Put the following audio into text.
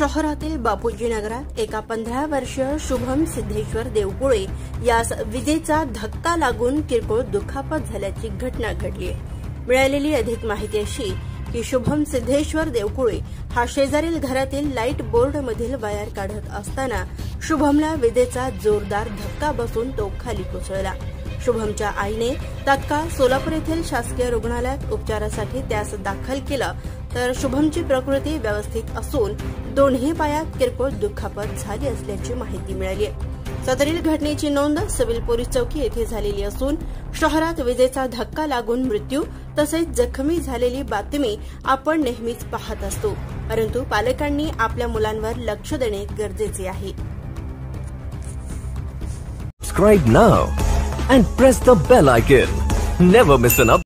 शहरातील बापूजी नगरात एका 15 वर्षीय शुभम सिद्धेश्वर देवकुळे यास विजेचा धक्का लागून किरकोळ दुखापत झाल्याची घटना घडली आहे। मिळालेली अधिक माहिती अशी की शुभम सिद्धेश्वर देवकुळे हा शेजारील घरातील लाईट बोर्डमधील वायर काढत असताना शुभमला विजेचा जोरदार धक्का बसून तो खाली कोसळला। शुभमच्या आईने तात्काळ सोलापूर येथील शासकीय रुग्णालयात उपचारासाठी त्यास दाखल केलं तर शुभमची प्रकृती व्यवस्थित असून दोन्ही पायात किरकोळ दुखापत झाली असल्याची माहिती मिळाली आहे। सदरील घटनेची नोंद सिव्हिल पोलीस चौकी येथे झालेली असून शहरात विजेचा धक्का लागून मृत्यू तसेच जखमी झालेली बातमी आपण नेहमीच पाहत असतो, परंतु पालकांनी आपल्या मुलांवर लक्ष देणे गरजेचे आहे। Subscribe now and press the bell icon. Never miss an update.